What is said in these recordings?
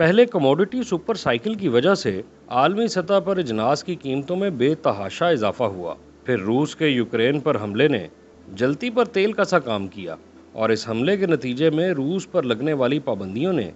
پہلے commodity super cycle کی وجہ سے عالمی سطح پر اجناس کی قیمتوں میں بے تحاشا اضافہ ہوا۔ پھر روس کے یوکرین پر حملے نے جلتی پر تیل کا سا کام کیا، اور اس حملے کے نتیجے میں روس پر لگنے والی پابندیوں نے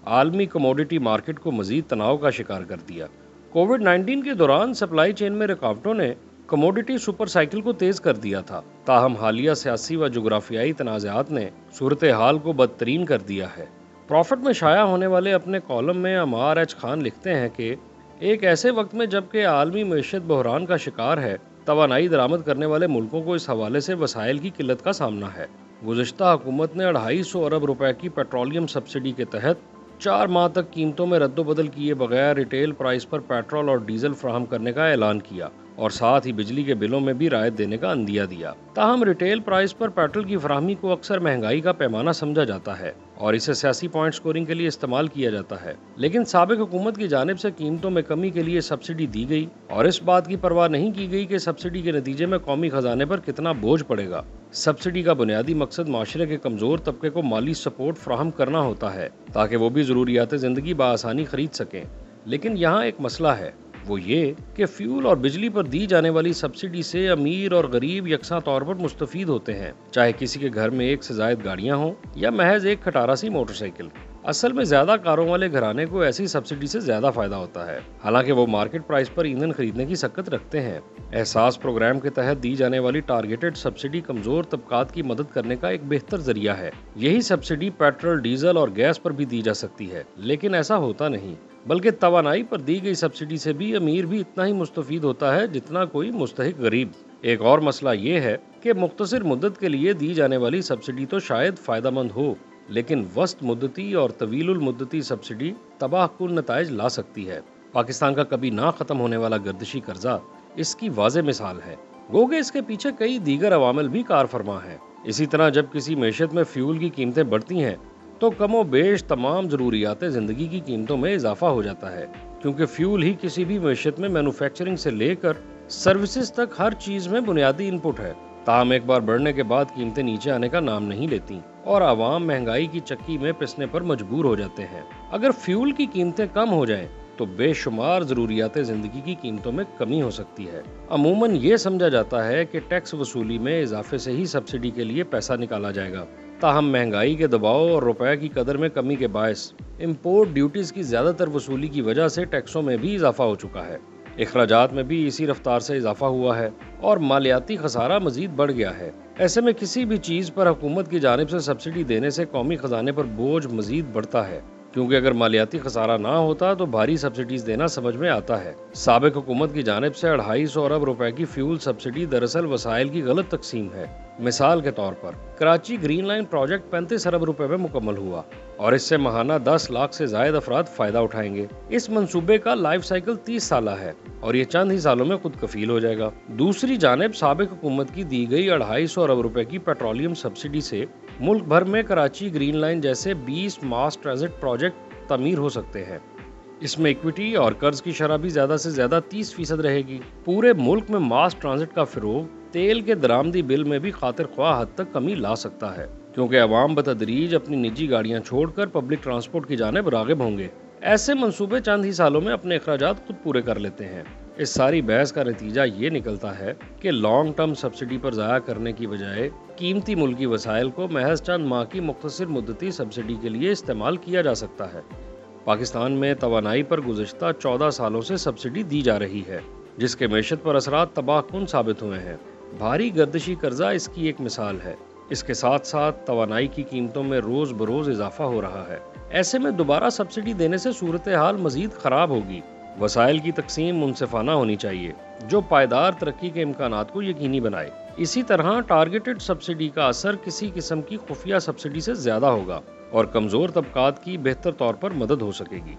عالمی کموڈٹی مارکیٹ کو مزید تناؤ کا شکار کر دیا۔ کووڈ-19 کے دوران سپلائی چین میں رکاوٹوں نے کموڈٹی سپر سائیکل کو تیز کر دیا تھا، تاہم حالیہ سیاسی و جغرافیائی تنازعات نے صورتحال کو بدترین کر دیا ہے۔ پروفٹ میں شائع ہونے والے اپنے کالم میں عمار ایچ خان لکھتے ہیں کہ ایک ایسے وقت میں جب کہ عالمی معیشت بحران کا شکار ہے، توانائی درآمد کرنے والے ملکوں کو اس حوالے سے وسائل کی قلت کا سامنا ہے۔ گزشتہ حکومت نے 250 ارب روپے کی پیٹرولیم سبسڈی کے تحت 4 ماہ تک قیمتوں میں رد و بدل کیے بغیر ریٹیل پرائس پر پیٹرول اور ڈیزل فراہم کرنے کا اعلان کیا، اور ساتھ ہی بجلی کے بلوں میں بھی رعایت دینے کا عندیہ دیا۔ تاہم ریٹیل پرائس پر پیٹرول کی فراہمی کو اکثر مہنگائی کا پیمانہ سمجھا جاتا ہے اور اسے سیاسی پوائنٹ سکورنگ کے لیے استعمال کیا جاتا ہے، لیکن سابق حکومت کی جانب سے قیمتوں میں کمی کے لیے سبسڈی دی گئی اور اس بات کی پرواہ نہیں کی گئی کہ سبسڈی کے نتیجے میں قومی خزانے پر کتنا بوجھ پڑے گا۔ سبسڈی کا بنیادی مقصد معاشرے کے کمزور طبقے کو مالی سپورٹ فراہم کرنا ہوتا ہے تاکہ وہ بھی ضروریات زندگی بآسانی خرید سکیں، لیکن یہاں ایک مسئلہ ہے، وہ یہ کہ فیول اور بجلی پر دی جانے والی سبسڈی سے امیر اور غریب یکساں طور پر مستفید ہوتے ہیں، چاہے کسی کے گھر میں ایک سے زائد گاڑیاں ہوں یا محض ایک کھٹارا سی موٹر سائیکل۔ اصل میں زیادہ کاروں والے گھرانے کو ایسی سبسڈی سے زیادہ فائدہ ہوتا ہے، حالانکہ وہ مارکیٹ پرائس پر ایندھن خریدنے کی سکت رکھتے ہیں۔ احساس پروگرام کے تحت دی جانے والی ٹارگیٹڈ سبسڈی کمزور طبقات کی مدد کرنے کا ایک بہتر ذریعہ ہے۔ یہی سبسڈی پیٹرول، ڈیزل اور گیس پر بھی دی جا سکتی ہے، لیکن ایسا ہوتا نہیں، بلکہ توانائی پر دی گئی سبسڈی سے بھی امیر بھی اتنا ہی مستفید ہوتا ہے جتنا کوئی مستحق غریب۔ ایک اور مسئلہ یہ ہے کہ مختصر مدت کے لیے دی جانے والی سبسڈی تو شاید فائدہ مند ہو، لیکن وسط مدتی اور طویل المدتی سبسڈی تباہ کن نتائج لا سکتی ہے۔ پاکستان کا کبھی نہ ختم ہونے والا گردشی قرضہ اس کی واضح مثال ہے، گو کہ اس کے پیچھے کئی دیگر عوامل بھی کار فرما ہیں۔ اسی طرح جب کسی معیشت میں فیول کی قیمتیں بڑھتی ہیں تو کم و بیش تمام ضروریات زندگی کی قیمتوں میں اضافہ ہو جاتا ہے، کیونکہ فیول ہی کسی بھی معیشت میں مینوفیکچرنگ سے لے کر سروسز تک ہر چیز میں بنیادی ان پٹ ہے۔ تاہم ایک بار بڑھنے کے بعد قیمتیں نیچے آنے کا نام نہیں لیتی اور عوام مہنگائی کی چکی میں پسنے پر مجبور ہو جاتے ہیں۔ اگر فیول کی قیمتیں کم ہو جائیں تو بے شمار ضروریات زندگی کی قیمتوں میں کمی ہو سکتی ہے۔ عموماً یہ سمجھا جاتا ہے کہ ٹیکس وصولی میں اضافے سے ہی سبسڈی کے لیے پیسہ نکالا جائے گا، تاہم مہنگائی کے دباؤ اور روپے کی قدر میں کمی کے باعث امپورٹ ڈیوٹیز کی زیادہ تر وصولی کی وجہ سے ٹیکسوں میں بھی اضافہ ہو چکا ہے، اخراجات میں بھی اسی رفتار سے اضافہ ہوا ہے اور مالیاتی خسارہ مزید بڑھ گیا ہے۔ ایسے میں کسی بھی چیز پر حکومت کی جانب سے سبسڈی دینے سے قومی خزانے پر بوجھ مزید بڑھتا ہے، کیونکہ اگر مالیاتی خسارہ نہ ہوتا تو بھاری سبسڈیز دینا سمجھ میں آتا ہے۔ سابق حکومت کی جانب سے 250 ارب روپے کی فیول سبسڈی دراصل وسائل کی غلط تقسیم ہے۔ مثال کے طور پر کراچی گرین لائن پروجیکٹ 35 ارب روپے میں مکمل ہوا اور اس سے ماہانہ 10 لاکھ سے زائد افراد فائدہ اٹھائیں گے۔ اس منصوبے کا لائف سائیکل 30 سالہ ہے اور یہ چند ہی سالوں میں خود کفیل ہو جائے گا۔ دوسری جانب سابق حکومت کی دی گئی 250 ارب روپے کی پیٹرولیم سبسڈی سے ملک بھر میں کراچی گرین لائن جیسے 20 ماس ٹرانزٹ پروجیکٹ تعمیر ہو سکتے ہیں۔ اس میں ایکویٹی اور قرض کی شرح بھی زیادہ سے زیادہ 30% رہے گی۔ پورے ملک میں ماس ٹرانزٹ کا فروغ تیل کے درآمدی بل میں بھی خاطر خواہ حد تک کمی لا سکتا ہے، کیونکہ عوام بتدریج اپنی نجی گاڑیاں چھوڑ کر پبلک ٹرانسپورٹ کی جانب راغب ہوں گے۔ ایسے منصوبے چند ہی سالوں میں اپنے اخراجات خود پورے کر لیتے ہیں۔ اس ساری بحث کا نتیجہ یہ نکلتا ہے کہ لانگ ٹرم سبسڈی پر ضائع کرنے کی بجائے قیمتی ملکی وسائل کو محض چند ماہ کی مختصر مدتی سبسڈی کے لیے استعمال کیا جا سکتا ہے۔ پاکستان میں توانائی پر گزشتہ 14 سالوں سے سبسڈی دی جا رہی ہے، جس کے معیشت پر اثرات تباہ کن ثابت ہوئے ہیں۔ بھاری گردشی قرضہ اس کی ایک مثال ہے۔ اس کے ساتھ ساتھ توانائی کی قیمتوں میں روز بروز اضافہ ہو رہا ہے۔ ایسے میں دوبارہ سبسڈی دینے سے صورتحال مزید خراب ہوگی۔ وسائل کی تقسیم منصفانہ ہونی چاہیے جو پائیدار ترقی کے امکانات کو یقینی بنائے۔ اسی طرح ٹارگیٹڈ سبسڈی کا اثر کسی قسم کی خفیہ سبسڈی سے زیادہ ہوگا اور کمزور طبقات کی بہتر طور پر مدد ہو سکے گی۔